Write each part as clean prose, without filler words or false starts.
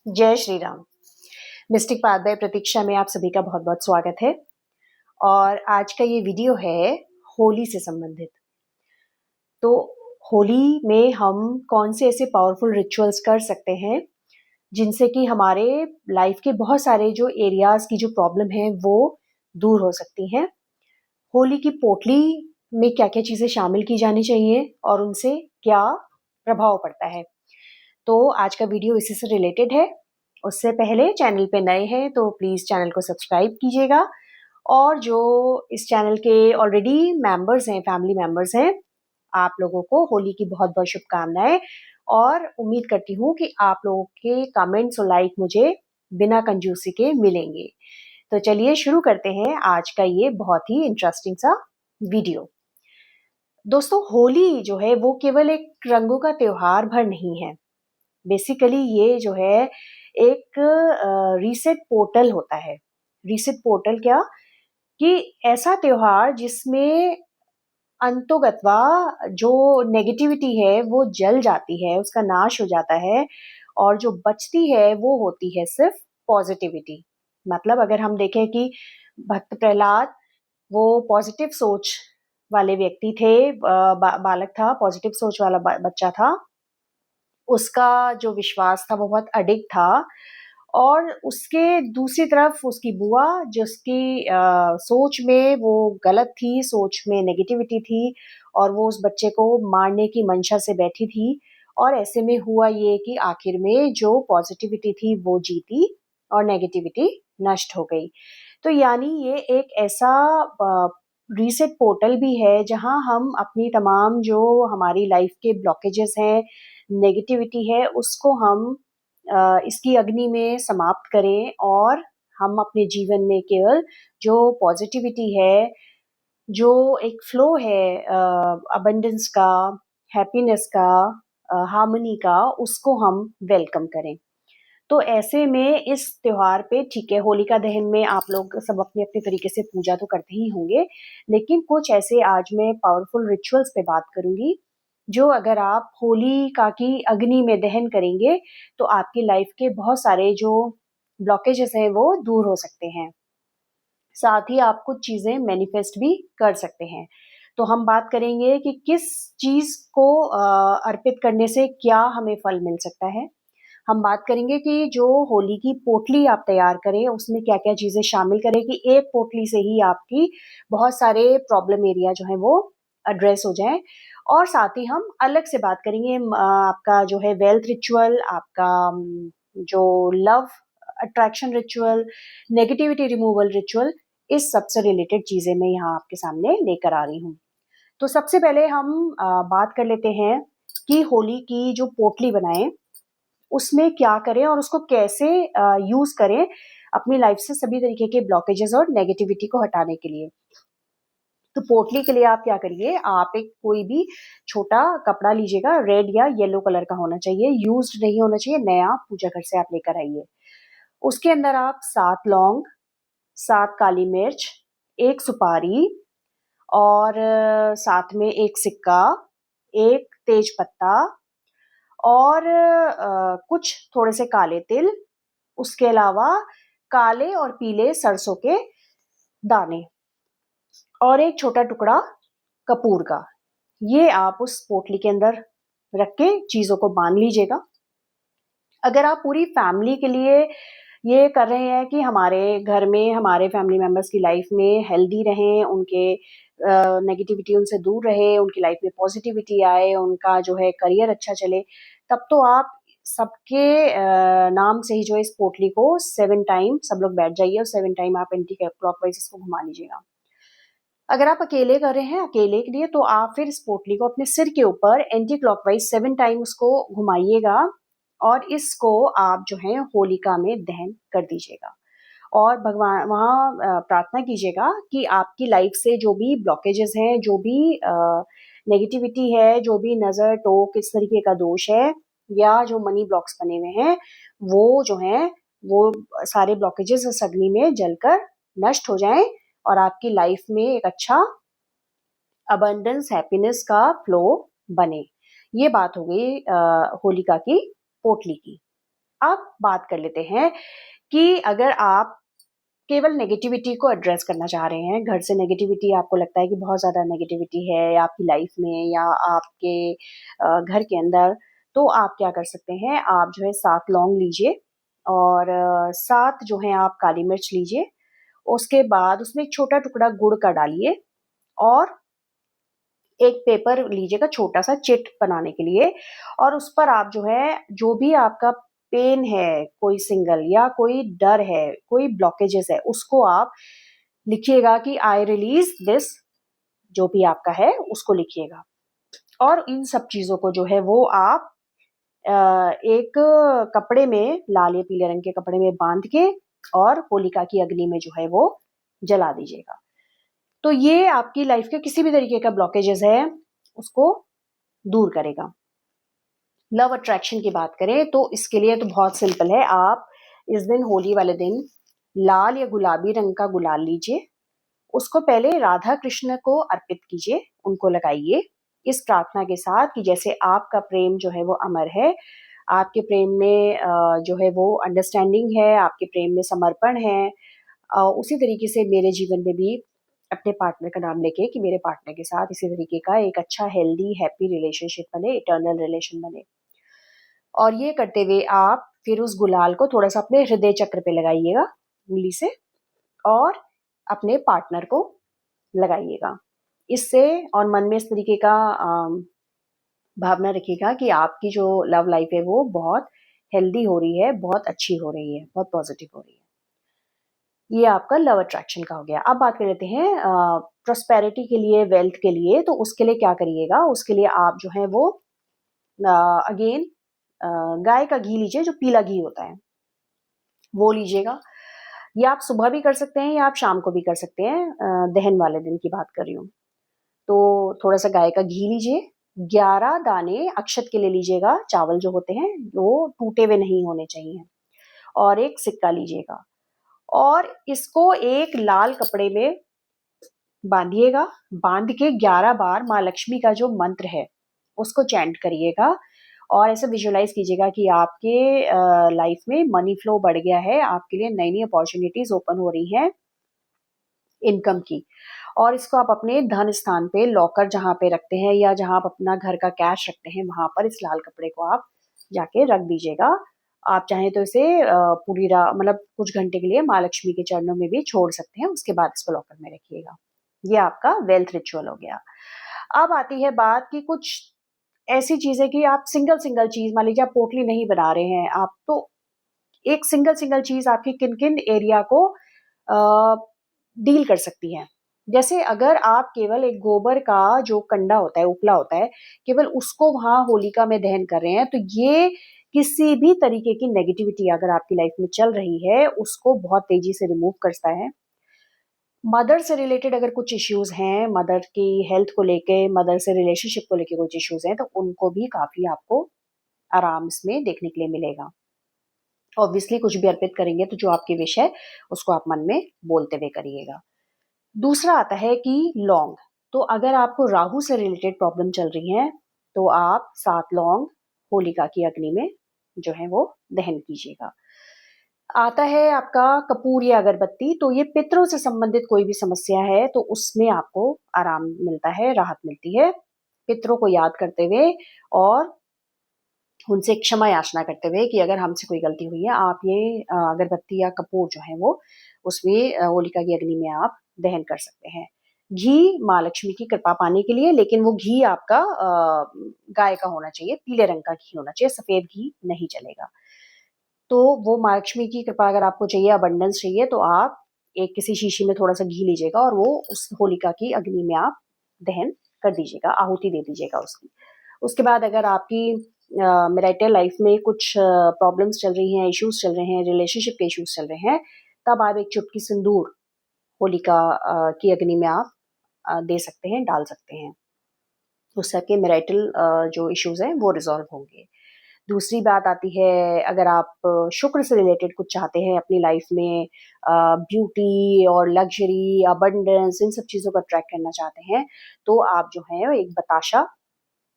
जय Shri Ram. Mystic path by Pratiksha में आप सभी का बहुत-बहुत स्वागत है। और आज का ये वीडियो है होली से संबंधित। तो होली में हम कौन से ऐसे पावरफुल रिचुअल्स कर सकते हैं, जिनसे कि हमारे लाइफ के बहुत सारे जो एरियाज़ की जो प्रॉब्लम है, वो दूर हो सकती हैं। होली की पोटली में क्या-क्या चीज़ें शामिल की जानी चाहिए और उनसे क्या प्रभाव पड़ता है। तो आज का वीडियो इसी से रिलेटेड है। उससे पहले चैनल पे नए हैं तो प्लीज़ चैनल को सब्सक्राइब कीजिएगा और जो इस चैनल के ऑलरेडी मेंबर्स हैं, फैमिली मेंबर्स हैं, आप लोगों को होली की बहुत-बहुत शुभकामनाएँ और उम्मीद करती हूँ कि आप लोगों के कमेंट्स और लाइक मुझे बिना कंजूसी के मिलेंगे। तो चलिए शुरू करते हैं आज का ये बहुत ही इंटरेस्टिंग सा वीडियो। दोस्तों, होली जो है वो केवल एक रंगों का त्योहार भर नहीं है। बेसिकली ये जो है एक रीसेट पोर्टल होता है। रीसेट पोर्टल क्या कि ऐसा त्योहार जिसमें अंतोगत्वा जो नेगेटिविटी है वो जल जाती है, उसका नाश हो जाता है और जो बचती है वो होती है सिर्फ पॉजिटिविटी। मतलब अगर हम देखें कि भक्त प्रहलाद वो पॉजिटिव सोच वाले व्यक्ति थे, बालक था, पॉजिटिव सोच वाला बच्चा था। उसका जो विश्वास था वो बहुत अडिग था और उसके दूसरी तरफ उसकी बुआ जिसकी सोच में वो गलत थी, सोच में नेगेटिविटी थी और वो उस बच्चे को मारने की मंशा से बैठी थी। और ऐसे में हुआ ये कि आखिर में जो पॉजिटिविटी थी वो जीती और नेगेटिविटी नष्ट हो गई। तो यानी ये एक ऐसा रीसेट पोर्टल भी है जहां हम अपनी तमाम जो हमारी लाइफ के ब्लॉकेजेस हैं, नेगेटिविटी है, उसको हम इसकी अग्नि में समाप्त करें और हम अपने जीवन में केवल जो पॉजिटिविटी है, जो एक फ्लो है अबंडेंस का, हैप्पीनेस का, हार्मनी का, उसको हम वेलकम करें। तो ऐसे में इस त्योहार पे ठीक है, होलिका दहन में आप लोग सब अपने-अपने तरीके से पूजा तो करते ही होंगे, लेकिन कुछ ऐसे आज मैं पावरफुल रिचुअल्स पे बात करूँगी, जो अगर आप होलिका की अग्नि में दहन करेंगे, तो आपकी लाइफ के बहुत सारे जो ब्लॉकेजेस हैं, वो दूर हो सकते हैं। साथ ही आप कुछ चीज़ें मैनिफेस्ट भी कर सकते हैं। तो हम बात करेंगे कि किस चीज़ को अर्पित करने से क्या हमें फल मिल सकता है। हम बात करेंगे कि जो होली की पोटली आप तैयार करें, उसमें क्या-क्या चीज़ें शामिल करें कि एक पोटली से ही आपकी बहुत सारे प्रॉब्लम एरिया जो हैं वो एड्रेस हो जाएँ। और साथ ही हम अलग से बात करेंगे आपका जो है वेल्थ रिचुअल, आपका जो love attraction ritual, negativity removal ritual, इस सब से रिलेटेड चीज़ें मैं यहाँ आपके सामने लेकर आ रही हूँ। तो सबसे पहले हम बात कर लेते हैं कि होली की जो पोटली बनाएँ, उसमें क्या करें और उसको कैसे यूज़ करें अपनी लाइफ से सभी तरीके के ब्लॉकेजेस और नेगेटिविटी को हटाने के लिए। तो पोटली के लिए आप क्या करिए, आप एक कोई भी छोटा कपड़ा लीजिएगा, रेड या येलो कलर का होना चाहिए, यूज्ड नहीं होना चाहिए, नया पूजा घर से आप लेकर आइए। उसके अंदर आप 7 लौंग, 7 काली मिर्च, 1 सुपारी और साथ में 1 सिक्का, 1 तेज पत्ता और कुछ थोड़े से काले तिल, उसके अलावा काले और पीले सरसों के दाने और एक छोटा टुकड़ा कपूर का। ये आप उस पोटली के अंदर रख के चीज़ों को बाँध लीजिएगा। अगर आप पूरी फैमिली के लिए ये कर रहे हैं कि हमारे घर में हमारे फैमिली मेंबर्स की लाइफ में हेल्दी रहें, उनके नेगेटिविटी उनसे दूर रहे, उनकी लाइफ में पॉजिटिविटी आए, उनका जो है करियर अच्छा चले, तब तो आप सबके नाम से ही जो है इस पोटली को 7 टाइम सब लोग बैठ जाइए और 7 टाइम आप एंटी क्लॉकवाइज इसको घुमा लीजिएगा। अगर आप अकेले कर रहे हैं, अकेले के लिए, तो आप फिर इस पोटली को अपने सिर के ऊपर एंटी क्लॉकवाइज 7 टाइम उसको घुमाइएगा और इसको आप जो है होलिका में दहन कर दीजिएगा। और भगवान वहाँ प्रार्थना कीजिएगा कि आपकी लाइफ से जो भी ब्लॉकेजेस हैं, जो भी नेगेटिविटी है, जो भी नज़र, टोक, इस तरीके का दोष है या जो मनी ब्लॉक्स बने हुए हैं, वो जो हैं, वो सारे ब्लॉकेजेस इस अग्नि में जलकर नष्ट हो जाएँ और आपकी लाइफ में एक अच्छा अबंडेंस, हैप्पीनेस का फ्लो बने। ये बात हो गई होलिका की पोटली की। अब बात कर लेते हैं कि अगर आप केवल नेगेटिविटी को एड्रेस करना चाह रहे हैं, घर से नेगेटिविटी आपको लगता है कि बहुत ज़्यादा नेगेटिविटी है आपकी लाइफ में या आपके घर के अंदर, तो आप क्या कर सकते हैं, आप जो है 7 लौंग लीजिए और 7 जो है आप काली मिर्च लीजिए। उसके बाद उसमें एक छोटा टुकड़ा गुड़ का डालिए और एक पेपर लीजिएगा छोटा-सा चिट बनाने के लिए और उस पर आप जो है, जो भी आपका पेन है, कोई सिंगल या कोई डर है, कोई ब्लॉकेजेस है, उसको आप लिखिएगा कि आई रिलीज़ दिस, जो भी आपका है, उसको लिखिएगा। और इन सब चीज़ों को जो है वो आप एक कपड़े में, लाल या पीले रंग के कपड़े में बाँध के और होलिका की अग्नि में जो है वो जला दीजिएगा। तो ये आपकी लाइफ के किसी भी तरीके का ब्लॉकेजेस है, उसको दूर करेगा। लव अट्रैक्शन की बात करें तो इसके लिए तो बहुत सिंपल है। आप इस दिन, होली वाले दिन, लाल या गुलाबी रंग का गुलाल लीजिए, उसको पहले राधा कृष्ण को अर्पित कीजिए, उनको लगाइए, इस प्रार्थना के साथ कि जैसे आपका प्रेम जो है वो अमर है, आपके प्रेम में जो है वो अंडरस्टैंडिंग है, आपके प्रेम में समर्पण है। उसी तरीके से मेरे जीवन में भी अपने पार्टनर का नाम लेके कि मेरे पार्टनर के साथ इसी तरीके का एक अच्छा हेल्दी हैप्पी रिलेशनशिप बने, इटर्नल रिलेशन बने। और ये करते हुए आप फिर उस गुलाल को थोड़ा-सा अपने हृदय चक्र पे लगाइएगा उँगली से और अपने पार्टनर को लगाइएगा। इससे और मन में इस तरीके का भावना रखिएगा कि आपकी जो लव लाइफ है वो बहुत हेल्दी हो रही है, बहुत अच्छी हो रही है, बहुत पॉजिटिव हो रही है। ये आपका लव अट्रैक्शन का हो गया। अब बात कर लेते हैं प्रॉस्पेरिटी के लिए, वेल्थ के लिए, तो उसके लिए क्या करिएगा? उसके लिए आप जो है वो अगेन गाय का घी लीजिए, जो पीला घी होता है, वो लीजिएगा। ये आप सुबह भी कर सकते हैं या आप शाम को भी कर सकते हैं, दहन वाले दिन की बात कर रही हूँ। तो थोड़ा-सा गाय का घी लीजिए, 11 दाने अक्षत के लिए लीजिएगा, चावल जो होते हैं, वो टूटे हुए नहीं होने चाहिए और एक सिक्का लीजिएगा और इसको एक लाल कपड़े में बाँधिएगा, बाँध के 11 बार माँ लक्ष्मी का जो मंत्र है, उसको चैंट करिएगा और ऐसे विजुअलाइज़ कीजिएगा कि आपके लाइफ में मनी फ्लो बढ़ गया है, आपके लिए नई-नई अपॉर्च्युनिटीज़ ओपन हो रही हैं इनकम की। और इसको आप अपने धन स्थान पे, लॉकर जहाँ पे रखते हैं या जहाँ आप अपना घर का कैश रखते हैं, वहाँ पर इस लाल कपड़े को आप जाके रख दीजिएगा। आप चाहें तो इसे पूरी रा मतलब कुछ घंटे के लिए माँ लक्ष्मी के चरणों में भी छोड़ सकते हैं, उसके बाद इसको लॉकर में रखिएगा। ये आपका वेल्थ रिचुअल हो गया। अब आती है बात कि कुछ ऐसी चीज़ें कि आप सिंगल-सिंगल चीज़, मान लीजिए आप पोटली नहीं बना रहे हैं, आप तो एक सिंगल-सिंगल चीज़ आपकी किन-किन एरिया को अ, डील कर सकती है। जैसे अगर आप केवल एक गोबर का जो कंडा होता है, उपला होता है, केवल उसको वहाँ होलिका में दहन कर रहे हैं, तो ये किसी भी तरीके की नेगेटिविटी अगर आपकी लाइफ में चल रही है, उसको बहुत तेज़ी से रिमूव करता है। मदर से रिलेटेड अगर कुछ इश्यूज़ हैं, मदर की हेल्थ को लेके, मदर से रिलेशनशिप को लेके कुछ इश्यूज़ हैं, तो उनको भी काफ़ी आपको आराम इसमें देखने के लिए मिलेगा। ऑब्वियसली कुछ भी अर्पित करेंगे तो जो आपकी विश है, उसको आप मन में बोलते हुए करिएगा। दूसरा आता है कि लौंग। तो अगर आपको राहु से रिलेटेड प्रॉब्लम चल रही है, तो आप 7 लौंग होलिका की अग्नि में जो है वो दहन कीजिएगा। आता है आपका कपूर या अगरबत्ती, तो ये पितरों से संबंधित कोई भी समस्या है, तो उसमें आपको आराम मिलता है, राहत मिलती है। पितरों को याद करते हुए और उनसे क्षमा याचना करते हुए कि अगर हमसे कोई गलती हुई है, आप ये अगरबत्ती या कपूर जो है वो उसमें होलिका की अग्नि में आप दहन कर सकते हैं। घी माँ लक्ष्मी की कृपा पाने के लिए, लेकिन वो घी आपका गाय का होना चाहिए, पीले रंग का घी होना चाहिए, सफ़ेद घी नहीं चलेगा। तो वो माँ लक्ष्मी की कृपा अगर आपको चाहिए, अबंडेंस चाहिए, तो आप एक किसी शीशी में थोड़ा-सा घी लीजिएगा और वो उस होलिका की अग्नि में आप दहन कर दीजिएगा, आहुति दे दीजिएगा उसकी। उसके बाद अगर आपकी मैरिटल लाइफ में कुछ प्रॉब्लम्स चल रही हैं, इश्यूज़ चल रहे हैं, रिलेशनशिप के इश्यूज़ चल रहे हैं, तब आप एक चुटकी सिंदूर होलिका की अग्नि में आप दे सकते हैं, डाल सकते हैं। उससे आपके मैरिटल जो इश्यूज़ हैं, वो रिज़ॉल्व होंगे। दूसरी बात आती है, अगर आप शुक्र से रिलेटेड कुछ चाहते हैं अपनी लाइफ में, ब्यूटी और लग्ज़री, अबंडेंस, इन सब चीज़ों को अट्रैक्ट करना चाहते हैं, तो आप जो है एक बताशा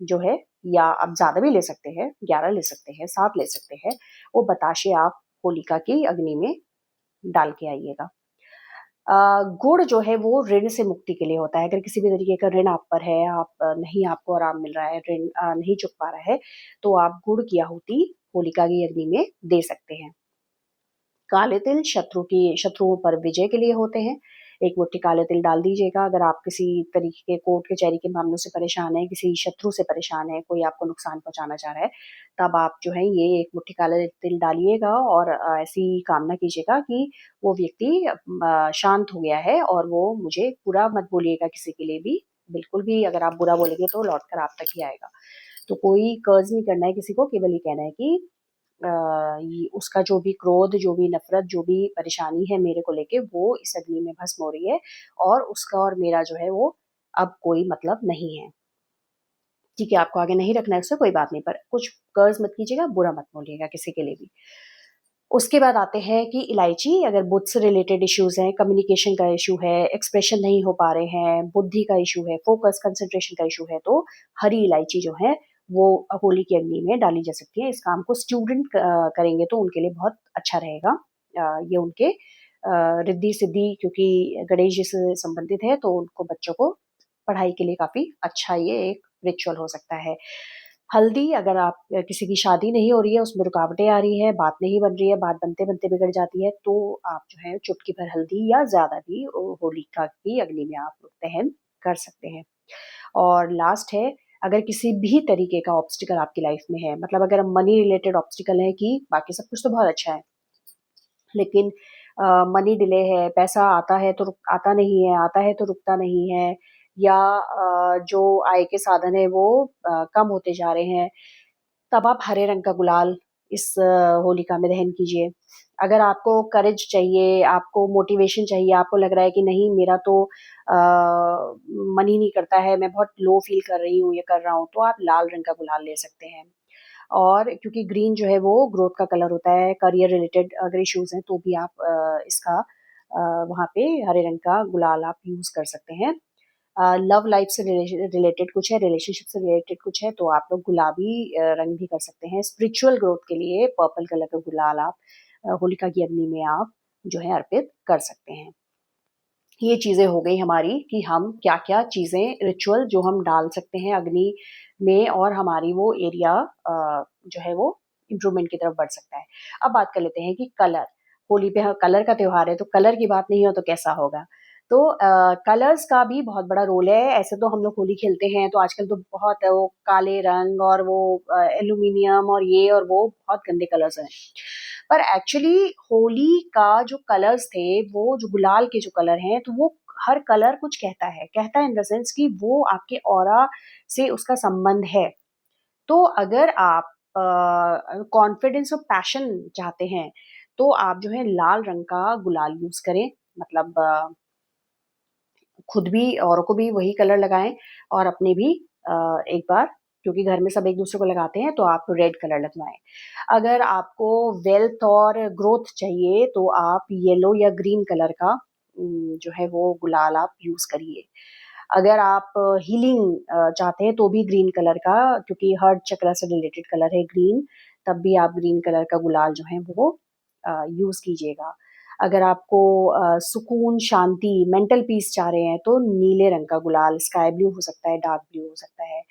जो है या आप ज़्यादा भी ले सकते हैं, 11 ले सकते हैं, 7 ले सकते हैं, वो बताशे आप होलिका की अग्नि में डाल के आइएगा। गुड़ जो है वो ऋण से मुक्ति के लिए होता है। अगर किसी भी तरीके का ऋण आप पर है, आप नहीं आपको आराम मिल रहा है, ऋण नहीं चुक पा रहा है, तो आप गुड़ की आहुति होलिका की अग्नि में दे सकते हैं। काले तिल शत्रुओं पर विजय के लिए होते हैं। एक मुट्ठी काले तिल डाल दीजिएगा। अगर आप किसी तरीके के कोर्ट कचहरी के मामलों से परेशान हैं, किसी शत्रु से परेशान हैं, कोई आपको नुकसान पहुँचाना चाह रहा है, तब आप जो है ये एक मुट्ठी काले तिल डालिएगा और ऐसी कामना कीजिएगा कि वो व्यक्ति शांत हो गया है और वो मुझे बुरा मत बोलिएगा किसी के लिए भी। बिल्कुल भी अगर आप बुरा बोलेंगे तो लौट कर आप तक ही आएगा। तो कोई कर्ज नहीं करना है किसी को, केवल ये कहना है कि ये उसका जो भी क्रोध, जो भी नफ़रत, जो भी परेशानी है मेरे को लेके वो इस अग्नि में भस्म हो रही है और उसका और मेरा जो है वो अब कोई मतलब नहीं है। ठीक है, आपको आगे नहीं रखना है उससे कोई बात नहीं, पर कुछ कर्ज़ मत कीजिएगा, बुरा मत बोलिएगा किसी के लिए भी। उसके बाद आते हैं कि इलायची, अगर बुध से रिलेटेड इश्यूज़ हैं, कम्युनिकेशन का इश्यू है, एक्सप्रेशन नहीं हो पा रहे हैं, बुद्धि का इश्यू है, फ़ोकस, कंसंट्रेशन का इश्यू है, तो हरी इलायची जो है वो होली की अग्नि में डाली जा सकती है। इस काम को स्टूडेंट करेंगे तो उनके लिए बहुत अच्छा रहेगा। ये उनके रिद्धि-सिद्धि, क्योंकि गणेश जी से संबंधित है, तो उनको बच्चों को पढ़ाई के लिए काफ़ी अच्छा ये एक रिचुअल हो सकता है। हल्दी, अगर आप किसी की शादी नहीं हो रही है, उसमें रुकावटें आ रही हैं, बात नहीं बन रही है, बात बनते-बनते बिगड़ जाती है, तो आप जो है चुटकी भर हल्दी या ज़्यादा भी होलिका की अग्नि में आप दहन कर सकते हैं। और लास्ट है, अगर किसी भी तरीके का ऑब्स्टिकल आपकी लाइफ में है, मतलब अगर मनी रिलेटेड ऑब्स्टिकल है कि बाकी सब कुछ तो बहुत अच्छा है, लेकिन मनी डिले है, पैसा आता है तो आता नहीं है, आता है तो रुकता नहीं है, या जो आय के साधन है वो कम होते जा रहे हैं, तब आप हरे रंग का गुलाल इस होलिका में दहन कीजिए। अगर आपको करेज चाहिए, आपको मोटिवेशन चाहिए, आपको लग रहा है कि नहीं मेरा तो मन ही नहीं करता है, मैं बहुत लो फील कर रही हूँ, ये कर रहा हूँ, तो आप लाल रंग का गुलाल ले सकते हैं। और क्योंकि ग्रीन जो है वो ग्रोथ का कलर होता है, करियर रिलेटेड अगर इश्यूज़ हैं तो भी आप इसका वहाँ पे हरे रंग का गुलाल आप यूज़ कर सकते हैं। लव लाइफ से रिलेटेड कुछ है, रिलेशनशिप से रिलेटेड कुछ है, तो आप लोग गुलाबी रंग भी कर सकते हैं। स्पिरिचुअल ग्रोथ के लिए पर्पल कलर का गुलाल आप होलिका की अग्नि में आप जो है अर्पित कर सकते हैं। ये चीज़ें हो गई हमारी कि हम क्या-क्या चीज़ें रिचुअल जो हम डाल सकते हैं अग्नि में और हमारी वो एरिया जो है वो इम्प्रूवमेंट की तरफ बढ़ सकता है। अब बात कर लेते हैं कि कलर, होली पे कलर का त्योहार है, तो कलर की बात नहीं हो तो कैसा होगा? तो कलर्स का भी बहुत बड़ा रोल है। ऐसे तो हम लोग होली खेलते हैं तो आजकल तो बहुत वो काले रंग और वो एल्यूमीनियम और ये और वो बहुत गंदे कलर्स हैं। पर एक्चुअली होली का जो कलर्स थे, वो जो गुलाल के जो कलर हैं, तो वो हर कलर कुछ कहता है। कहता है इन द सेंस कि वो आपके ऑरा से उसका संबंध है। तो अगर आप कॉन्फिडेंस और पैशन चाहते हैं, तो आप जो है लाल रंग का गुलाल यूज़ करें। मतलब खुद भी औरों को भी वही कलर लगाएँ और अपने भी एक बार, क्योंकि घर में सब एक-दूसरे को लगाते हैं, तो आप रेड कलर लगवाएँ। अगर आपको वेल्थ और ग्रोथ चाहिए, तो आप येलो या ग्रीन कलर का जो है वो गुलाल आप यूज़ करिए। अगर आप हीलिंग चाहते हैं, तो भी ग्रीन कलर का, क्योंकि हार्ट चक्र से रिलेटेड कलर है ग्रीन, तब भी आप ग्रीन कलर का गुलाल जो है वो यूज़ कीजिएगा। अगर आपको सुकून, शांति, मेंटल पीस चाह रहे हैं, तो नीले रंग का गुलाल, स्काई ब्लू हो सकता है, डार्क ब्लू हो सकता है।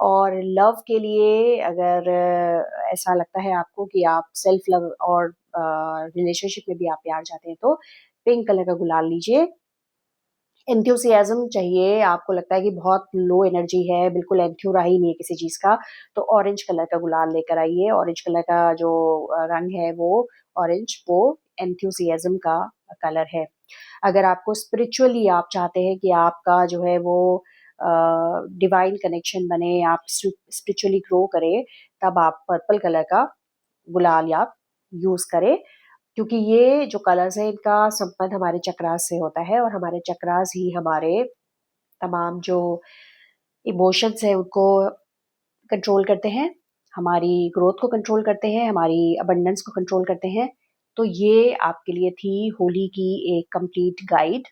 और लव के लिए अगर ऐसा लगता है आपको कि आप सेल्फ लव और रिलेशनशिप में भी आप प्यार चाहते हैं, तो पिंक कलर का गुलाल लीजिए। एंथुसियाज़्म चाहिए, आपको लगता है कि बहुत लो एनर्जी है, बिल्कुल एंथ्यू रहा ही नहीं है किसी चीज़ का, तो ऑरेंज कलर का गुलाल लेकर आइए। ऑरेंज कलर का जो रंग है वो ऑरेंज, वो एंथुसियाज़्म का कलर है। अगर आपको स्पिरिचुअली आप चाहते हैं कि आपका जो है वो डिवाइन कनेक्शन बने, आप स्पिरिचुअली ग्रो करें, तब आप पर्पल कलर का गुलाल आप यूज़ करें। क्योंकि ये जो कलर्स हैं इनका संबंध हमारे चक्रास से होता है और हमारे चक्रास ही हमारे तमाम जो इमोशंस हैं उनको कंट्रोल करते हैं, हमारी ग्रोथ को कंट्रोल करते हैं, हमारी अबंडेंस को कंट्रोल करते हैं। तो ये आपके लिए थी होली की एक कंप्लीट गाइड।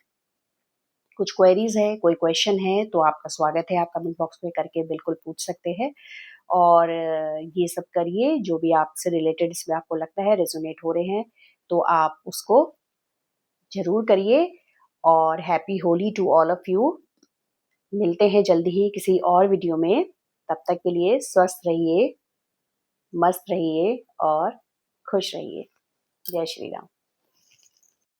कुछ क्वेरीज़ है, कोई क्वेश्चन है तो आपका स्वागत है, आप कमेंट बॉक्स में करके बिल्कुल पूछ सकते हैं। और ये सब करिए, जो भी आपसे रिलेटेड इसमें आपको लगता है रेजोनेट हो रहे हैं, तो आप उसको ज़रूर करिए। और happy Holi to all of you. मिलते हैं जल्दी ही किसी और वीडियो में। तब तक के लिए स्वस्थ रहिए, मस्त रहिए और खुश रहिए। जय श्री राम।